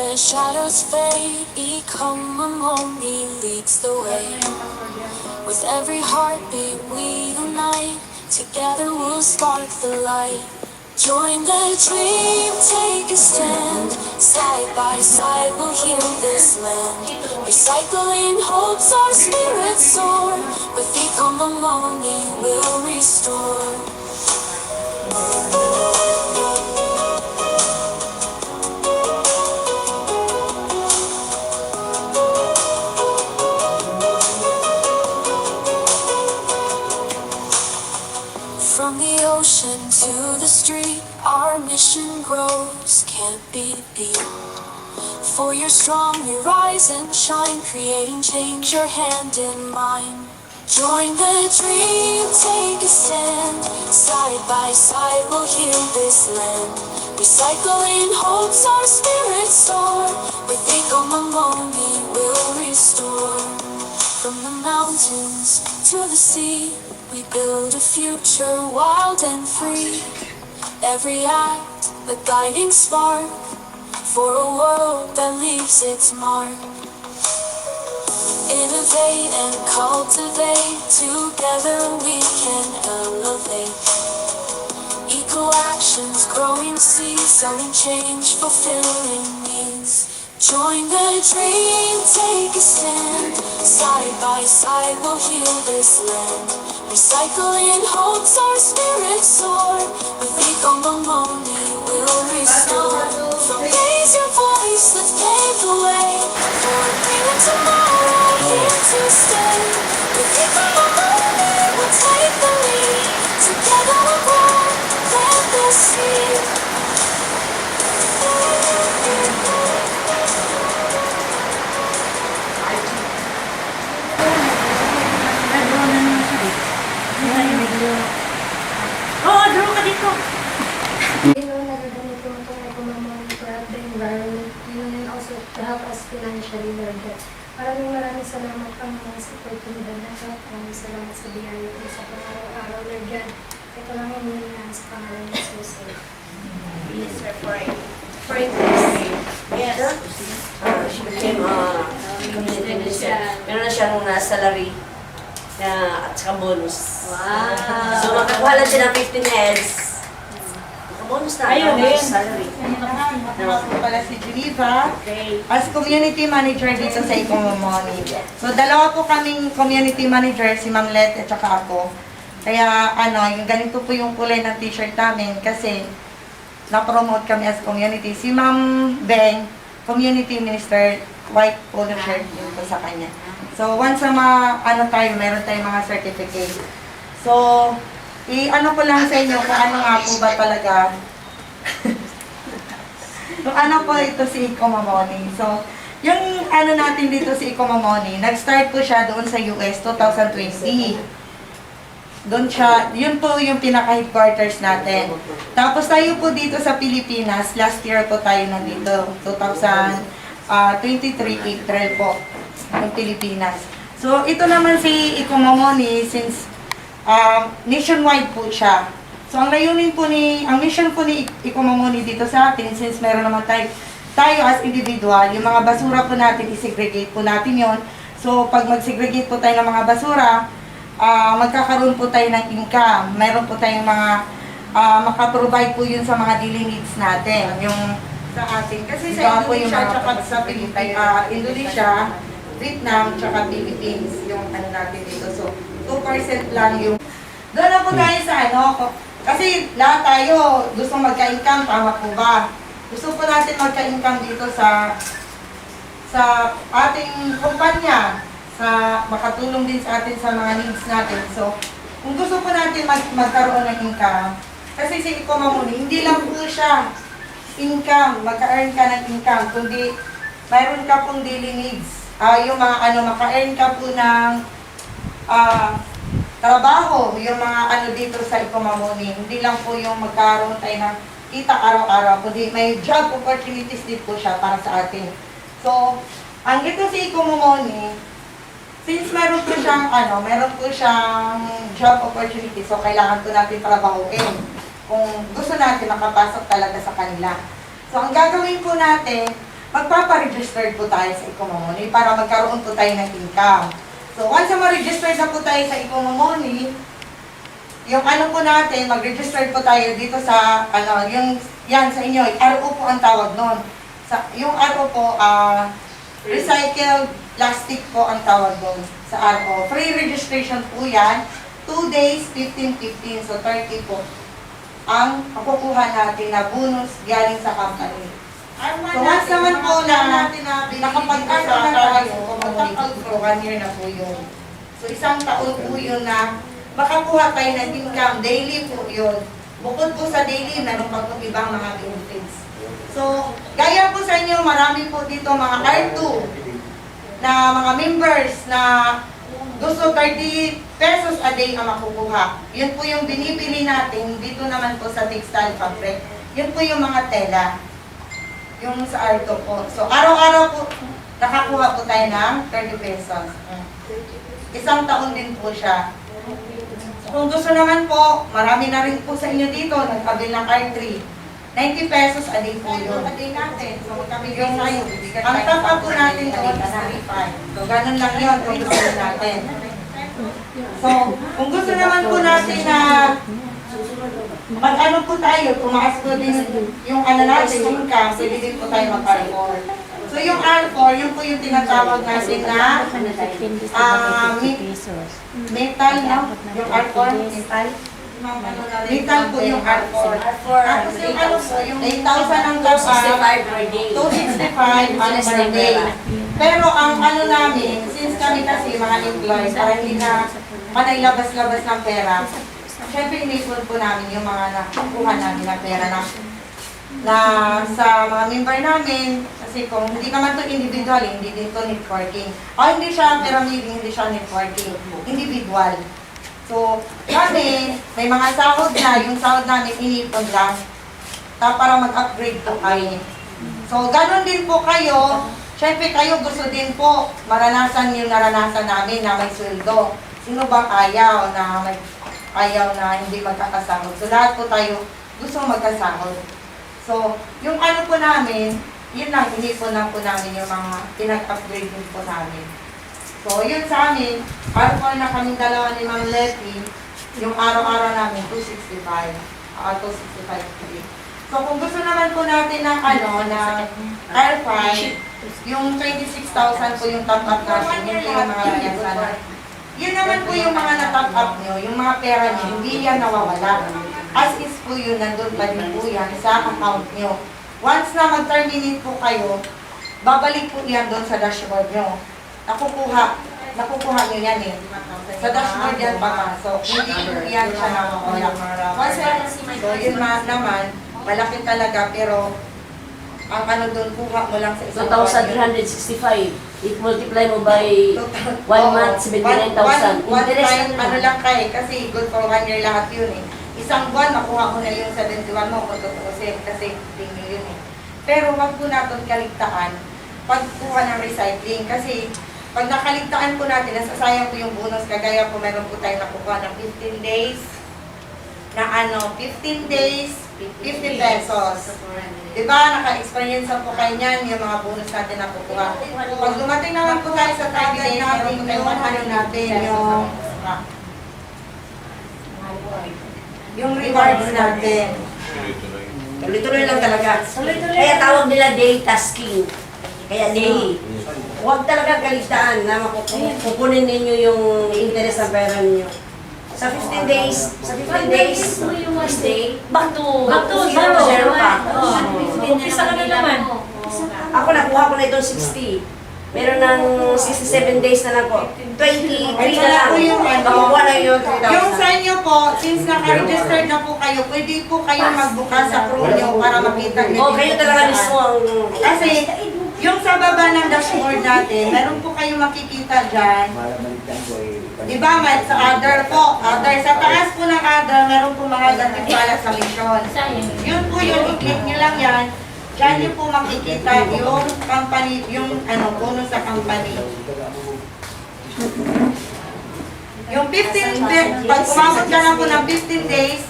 the shadows fade, Ikomamoni leads the way. With every heartbeat we unite, together we'll spark the light. Join the dream, take a stand, side by side we'll heal this land. Recycling hopes our spirits soar, with Ikomamoni we'll restore. From the ocean to the street, our mission grows, can't be beat. For you're strong, you rise and shine, creating change, your hand in mine. Join the dream, take a stand, side by side we'll heal this land. Recycling hopes our spirits soar, with Ikomamoni we'll restore. From the mountains to the sea, we build a future wild and free. Every act, a guiding spark, for a world that leaves its mark. Innovate and cultivate, together we can elevate. Eco-actions, growing seeds, sowing change, fulfilling needs. Join the dream, take a stand, side by side we'll heal this land. Recycling hopes our spirits soar, with Ikomamoni we'll restore. Raise your voice, let's pave the way, for a greener tomorrow here to stay. With Ikomamoni we'll take the lead, together we'll grow, plant the seed. Oo, draw ka dito. Nagagamit ko itong Ikomamoni to help the environment, and also to help us financially, Lord. Maraming salamat Panginoon sa oportunidad na ito. Maraming salamat sa biyaya ko sa pang-araw-araw, Lord God. Ito lang ang hinihingan sa pangalan ng Jesus. Yes, sir, pray. Pray please. Yes. She became a community minister. Meron na siyang salary at saka bonus. Wow. So makakuha lang siya ng 15 heads. Bonus na. Ayun, bonus salary. Ako pala si Geneva Okay. as community manager dito sa Ikomamoni. So dalawa po kaming community manager, si Ma'am Let at saka ako. Kaya yung ganito po yung kulay ng t-shirt namin kasi na-promote kami as community. Si Ma'am Beng, community minister, white polo shirt yun po sa kanya. So once na meron tayong mga certificate. So, ko lang sa inyo kung ano nga po ba talaga. Kung ano po ito si Ikomamoni. So, yung natin dito si Ikomamoni, nag-start po siya doon sa US 2020. Doon siya, yun po yung pinaka-headquarters natin. Tapos tayo po dito sa Pilipinas, last year po tayo nandito, 2023 April po, ng Pilipinas. So, ito naman si Ikomamoni, since nationwide po siya. So, ang mission po ni Ikomamoni dito sa atin, since meron naman tayo as individual, yung mga basura po natin, i-segregate po natin yon. So, pag mag-segregate po tayo ng mga basura, magkakaroon po tayo ng income. Meron po tayong mga makaprovide po yun sa mga daily needs natin. Yung sa atin. Kasi sa Indonesia, tsaka sa Indonesia, Vietnam, tsaka Philippines, yung natin dito. So, 2% lang yung... Doon na po tayo sa kasi lahat tayo gusto magka-income, tama po ba? Gusto po natin magka-income dito sa ating kumpanya, makatulong din sa atin sa mga needs natin. So, kung gusto po natin magkaroon ng income, kasi si Ikomamoni, hindi lang po siya income, magka-earn ka ng income, kundi mayroon ka pong daily needs. Yung mga maka-earn ka po ng trabaho, yung mga dito sa Ikomamoni. Hindi lang po yung magkaroon tayo ng kita araw-araw, kundi may job opportunities din po siya para sa atin. So, ang ito si Ikomamoni, since meron po siyang job opportunity, so kailangan po natin trabahuin kung gusto natin makapasok talaga sa kanila. So, ang gagawin po natin, magpaparegister po tayo sa Ecomomoni para magkaroon po tayo ng income. So, once na ma-register na po tayo sa Ecomomoni, yung ano po natin, mag-register po tayo dito sa, yung, yan sa inyo, RO po ang tawag nun. Yung RO po, recycled plastic po ang tawag doon sa RO. Free registration po yan. 2 days, 15-15. So, 30 po ang makukuha natin na bonus galing sa company. So, once naman po na nakapag-ano na tayo, mag-top for 1 year na po yun. So, isang taon po yun na makakuha tayo ng income. Daily po yun. Bukod po sa daily, meron pa po ibang mga benefits. So, gaya po sa inyo, marami po dito mga R2 na mga members na gusto 30 pesos a day ang makukuha. Yun po yung binibili natin dito naman po sa textile fabric. Yun po yung mga tela. Yung sa R2 po. So, araw-araw po, nakakuha po tayo ng 30 pesos. Isang taon din po siya. Kung gusto naman po, marami na rin po sa inyo dito, nagkabil ng R3. 90 pesos a day po yun. A day natin. So, magkabigay tayo. Ang top up po natin doon is 35. So, ganun lang yun kung gusto natin. So, kung gusto naman po natin na mag-ano po tayo, tumaas po din yung ano natin, income, pwede din po tayo mag-R4. So, yung R4, yun po yung tinatawag natin na metal, no? Yung R4, metal. Metal po yung R4. Tapos yung ano po, yung 8,000 ang top up, 265 per day. 265 ang per day. Pero ang ano namin, since kami kasi mga employees, para hindi na panay labas-labas ng pera, syempre inipon po namin yung mga nakukuha namin na pera na sa mga member namin, kasi kung hindi naman to individual, hindi din to networking. O hindi siya pyramid, hindi siya networking, individual. So, kami, may mga sahod na, yung sahod namin inipon lang, para mag-upgrade po kayo. So, ganun din po kayo, syempre kayo gusto din po maranasan yung naranasan namin na may sweldo. Sino bang ayaw na hindi magkakasahod? So, lahat po tayo gusto magkasahod. So, yung ano po namin, yun lang, inipon lang po namin yung mga pinag-upgrade din po namin. So, yun sa amin, R4 na kaming dalawa ni Ma'am Letty, yung araw-araw namin, 265. 265. So, kung gusto naman po natin ng na R5, yung 26,000 po yung top up natin, yun po yung mga lagyasan na. Yun naman po yung mga na-top up nyo, yung mga pera nyo, hindi yan nawawala. As is po yun, nandun pa din po yan sa account nyo. Once na mag-terminate po kayo, babalik po yan doon sa dashboard nyo. Nakukuha nyo yan eh. Sa dashboard yan papasok. Hindi po yan siya nawawala. Once so yun naman, malaki talaga pero ang ano doon, kuha mo lang sa isang 2,365. If multiply mo by 1 month, 79,000. Interest ano lang kayo, kasi good for 1 year lahat yun eh. Isang buwan, makuha mo na yung 71 mo kung tutusin kasi 15 million eh. Pero wag po natin kaligtaan pagkuha ng recycling kasi pag nakaligtaan po natin, nasasayang po yung bonus, kagaya po meron po tayo nakukuha ng 15 days, na 15 days, 50 pesos. Diba, naka-experience po kayo niyan, yung mga bonus natin nakukuha. Pag dumating naman po tayo sa target natin, yung ano natin, yung rewards natin. Tuloy-tuloy lang talaga. Kaya tawag nila day tasking. Kaya day. Huwag talaga kaligtaan na kukunin ninyo yung interest ng pera ninyo. Sa 15 days, stay, back to zero pa. Umpisa ka na naman. Ako nakuha ko na itong 60. Meron ng 67 days na lang po. 23 Ay, na wala lang. po yung Makukuha na yun, 3,000. Yung sa inyo po, since naka-registered na po kayo, pwede po kayo magbukas sa crew nyo para makita nyo. Kayo talaga mismo ang... Kasi, yung sa baba ng dashboard natin, meron po kayo makikita dyan. Diba, may sa other po. Other, sa taas po ng other, meron po mga gantimpala sa mission. Yun po yun, i-click nyo lang yan. Diyan nyo po makikita yung company, yung bonus sa company. Yung 15 days, pag umabot ka na po ng 15 days,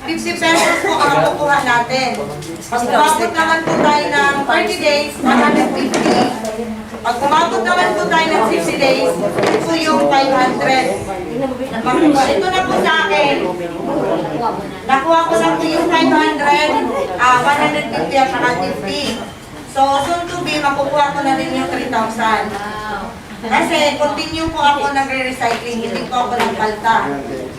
50 pesos po ang makukuha natin. Pag umabot naman po tayo ng 30 days, 150. Pag umabot naman po tayo ng 60 days, ito yung 500. Ito na po sa akin. Nakuha ko na po yung 500, 150 at saka 50. So, soon to be, makukuha ko na rin yung 3,000. Kasi, continue po ako nagre-recycling, hindi po ako nagpalta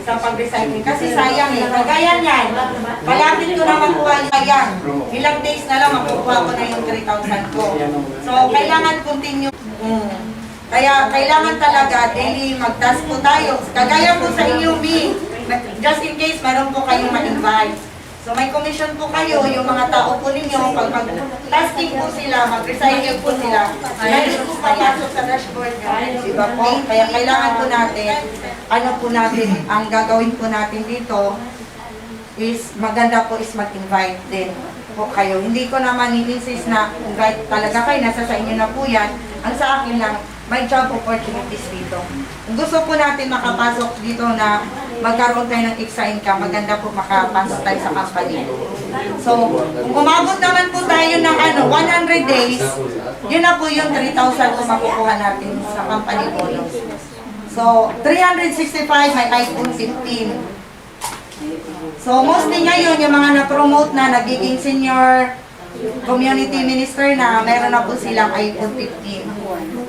sa pag-recycling. Kasi sayang eh, kagaya niyan, malapit ko na makuha yung sayang. Ilang days na lang, makukuha ko na yung 3,000 ko. So, kailangan continue. Kaya, kailangan talaga, daily mag-task po tayo. Kagaya po sa inyo, me, just in case, meron po kayong ma-invite. So may commission po kayo, yung mga tao po ninyo, pag mag-tasking po sila, mag-recycle po sila, meron po papasok sa dashboard nyo. Diba po? Kaya kailangan po natin, ano po natin, ang gagawin po natin dito is maganda po is mag-invite din po kayo. Hindi ko naman i-insist na invite talaga kayo, nasa sa inyo na po yan. Ang sa akin lang, may job opportunities dito. Kung gusto po natin makapasok dito na magkaroon tayo ng extra income, maganda po makapasok tayo sa company. So, kung umabot naman po tayo ng 100 days, yun na po yung 3,000 kung makukuha natin sa company bonus. So, 365 may iPhone 15. So, mostly ngayon, yung mga na-promote na nagiging senior community minister na, meron na po silang iPhone 15.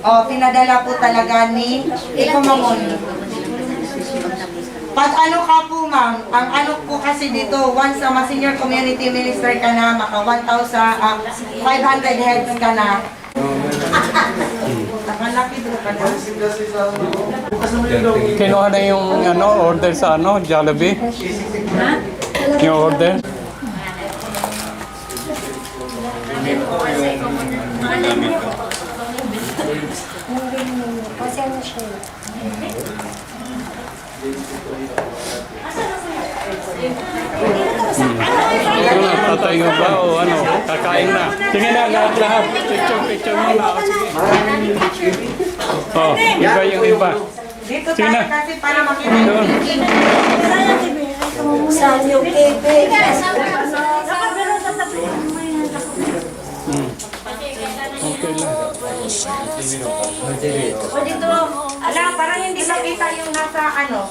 O, pinadala po talaga ni Ikomamon. Pag ano ka po ma'am, ang ano po kasi dito, once na senior community minister ka na, maka 1,500 heads ka na. Nakalaki doon ka na. Kinuha na yung order sa Jollibee? Yung order? Kasi ano siya. Ito na, tatayo ba o kakain na? Sige na, lahat. Picture mo na. Sige. Oh, iba yung iba. Dito Sige na. tayo kasi para makita yung Saan yung TV? Okay lang. O dito, ala, parang hindi makita yung nasa yung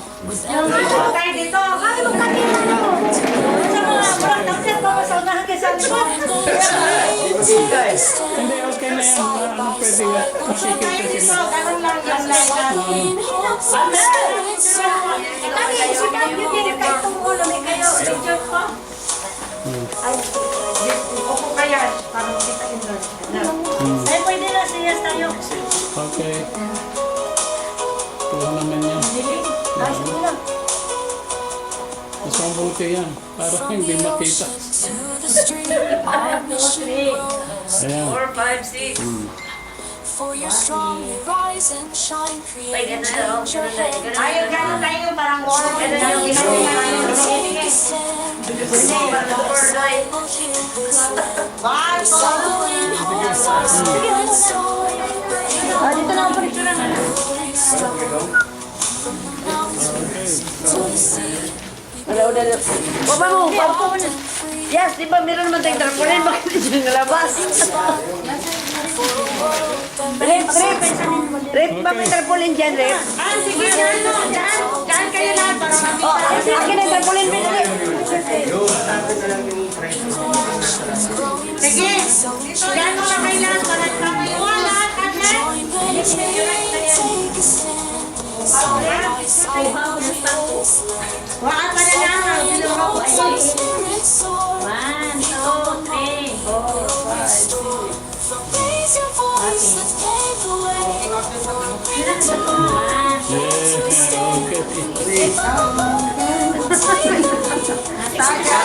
tayo dito. Bakit mo nakita mo? Sa mga parang tapos pa sa unahan kaysa mo. Hindi, okay na yan. Pwede yan. Masikip Tayo ko dito, sila. ganun lang yung line natin. Opo kaya, parang kita yun doon. Ay, pwede na siya tayo. Okay. Kuha naman yan. Mas mabuti yan. Para hindi makita. To the street, our mission grows. Ayan. 4, 5, 6. For your strong, you rise and shine, create and change your head. Ayaw gano'n tayo parang war. Yung ginagawa namin. Take a stand. Will heal this land. Bye po! Following hope's our spirit soar. Dito na ako picture na. From the mountains to the sea. Baba mo, baba mo. Yes, di ba meron naman tayong trampoline? Bakit hindi siya nalabas? Rep, ba may trampoline dyan, Rep? Sige, dyan kayo lahat para makita. Akin na trampoline, Rep. Sige, dyan mo na kayo lahat para makaiwala. Join the change, take a stand. Side by side, we'll heal this land. Waan pa na lang. Bilog ako. Our spirit soar. 1, 2, 3, 4, 5. Raise your voice, let's pave the way. Yeah, okay. Taga.